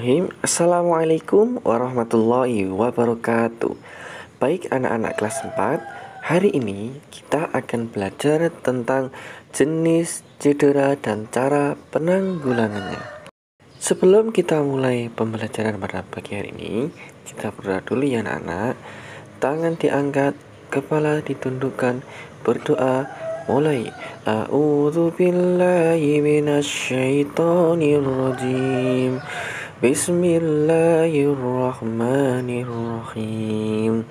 Bismillahirrahmanirrahim. Assalamualaikum warahmatullahi wabarakatuh. Baik anak-anak kelas 4, hari ini kita akan belajar tentang jenis cedera dan cara penanggulangannya. Sebelum kita mulai pembelajaran pada pagi hari ini, kita berdoa dulu ya anak-anak. Tangan diangkat, kepala ditundukkan, berdoa. Mulai. A'udzu billahi minasyaitonir rajim. Bismillahirrahmanirrahim.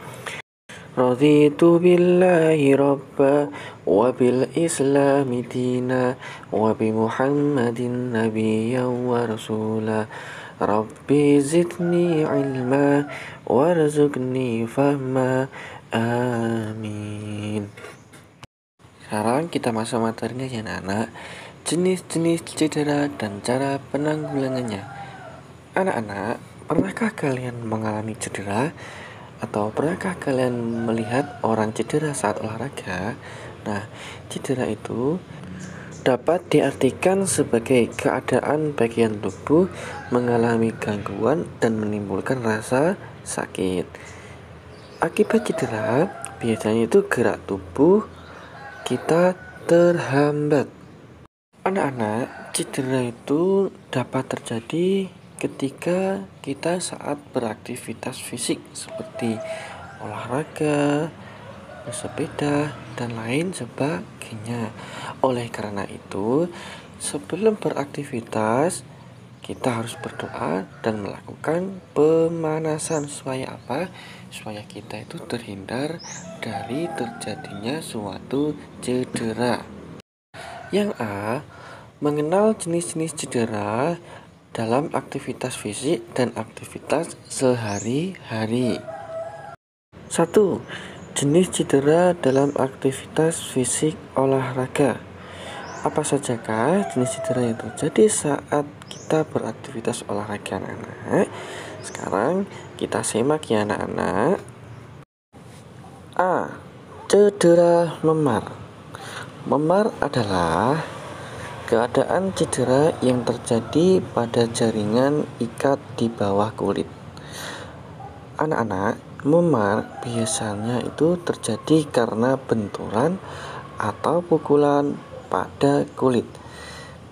Raditu billahi rabba wa bil islami dina wa bi Muhammadin nabiyyan wa rasula. Rabbi zidni ilma warzuqni fahma. Amin. Sekarang kita masuk materinya ya anak-anak. Jenis-jenis cedera dan cara penanggulangannya. Anak-anak, pernahkah kalian mengalami cedera? Atau pernahkah kalian melihat orang cedera saat olahraga? Nah, cedera itu dapat diartikan sebagai keadaan bagian tubuh mengalami gangguan dan menimbulkan rasa sakit. Akibat cedera, biasanya itu gerak tubuh kita terhambat. Anak-anak, cedera itu dapat terjadi ketika kita saat beraktivitas fisik seperti olahraga, bersepeda, dan lain sebagainya. Oleh karena itu, sebelum beraktivitas, kita harus berdoa dan melakukan pemanasan supaya apa? Supaya kita itu terhindar dari terjadinya suatu cedera. Yang A, mengenal jenis-jenis cedera dalam aktivitas fisik dan aktivitas sehari-hari. 1. Jenis cedera dalam aktivitas fisik olahraga. Apa sajakah jenis cedera yang terjadi saat kita beraktivitas olahraga anak-anak? Sekarang kita simak ya anak-anak. A. Cedera memar. Memar adalah keadaan cedera yang terjadi pada jaringan ikat di bawah kulit. Anak-anak, memar biasanya itu terjadi karena benturan atau pukulan pada kulit.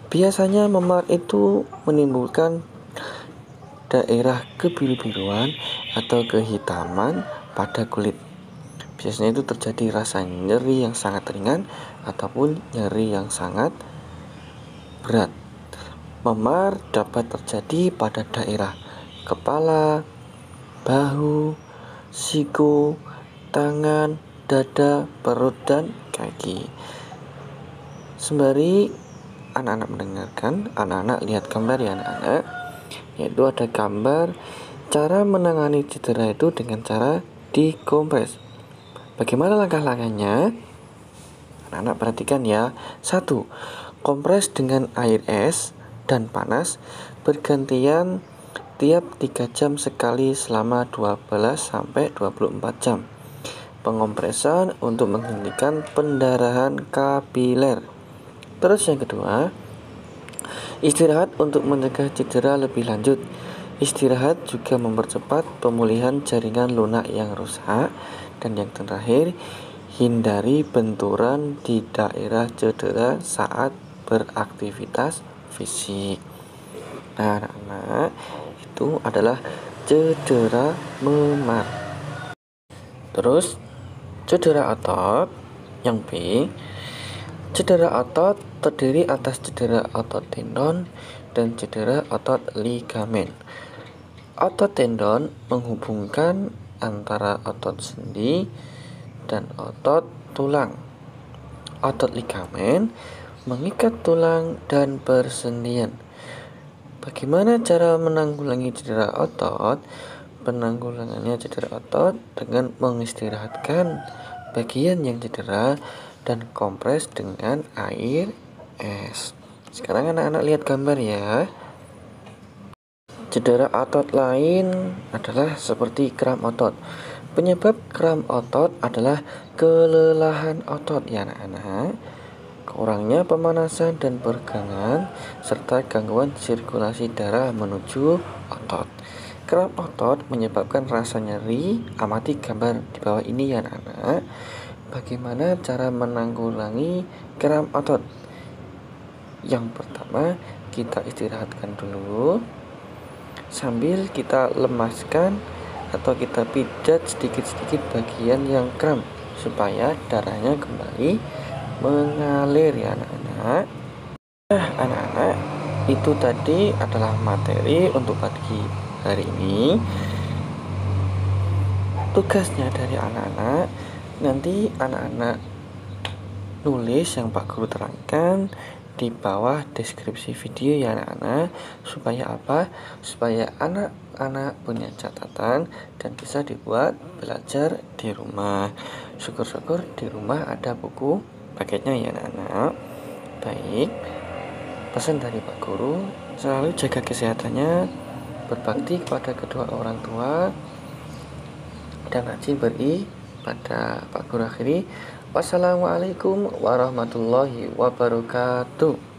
Biasanya memar itu menimbulkan daerah kebiru-biruan atau kehitaman pada kulit. Biasanya itu terjadi rasa nyeri yang sangat ringan ataupun nyeri yang sangat berat. Memar dapat terjadi pada daerah kepala, bahu, siku, tangan, dada, perut, dan kaki. Sembari anak-anak mendengarkan, anak-anak lihat gambar ya anak-anak. Yaitu ada gambar cara menangani cedera itu dengan cara dikompres. Bagaimana langkah-langkahnya? Anak-anak perhatikan ya. 1. Kompres dengan air es dan panas bergantian tiap 3 jam sekali selama 12-24 jam. Pengompresan untuk menghentikan pendarahan kapiler. Terus yang kedua, istirahat untuk mencegah cedera lebih lanjut. Istirahat juga mempercepat pemulihan jaringan lunak yang rusak. Dan yang terakhir, hindari benturan di daerah cedera saat beraktivitas fisik. Nah, anak-anak, itu adalah cedera memar. Terus, cedera otot. Yang B, cedera otot terdiri atas cedera otot tendon dan cedera otot ligamen. Otot tendon menghubungkan antara otot sendi dan otot tulang. Otot ligamen mengikat tulang dan persendian. Bagaimana cara menanggulangi cedera otot? Penanggulangannya cedera otot dengan mengistirahatkan bagian yang cedera dan kompres dengan air es. Sekarang anak-anak lihat gambar ya. Cedera otot lain adalah seperti kram otot. Penyebab kram otot adalah kelelahan otot ya anak-anak. kurangnya pemanasan dan peregangan, serta gangguan sirkulasi darah menuju otot. Kram otot menyebabkan rasa nyeri. Amati gambar di bawah ini ya anak-anak. Bagaimana cara menanggulangi kram otot? Yang pertama, kita istirahatkan dulu sambil kita lemaskan atau kita pijat sedikit-sedikit bagian yang kram supaya darahnya kembali mengalir ya anak-anak. Anak-anak, itu tadi adalah materi untuk pagi hari ini. Tugasnya dari anak-anak, nanti anak-anak nulis yang Pak Guru terangkan di bawah deskripsi video ya anak-anak. Supaya apa? Supaya anak-anak punya catatan dan bisa dibuat belajar di rumah. Syukur-syukur di rumah ada buku paketnya ya anak-anak. Baik, pesan dari Pak Guru, selalu jaga kesehatannya, berbakti kepada kedua orang tua, dan rajin beribadah. Pak Guru akhiri, wassalamualaikum warahmatullahi wabarakatuh.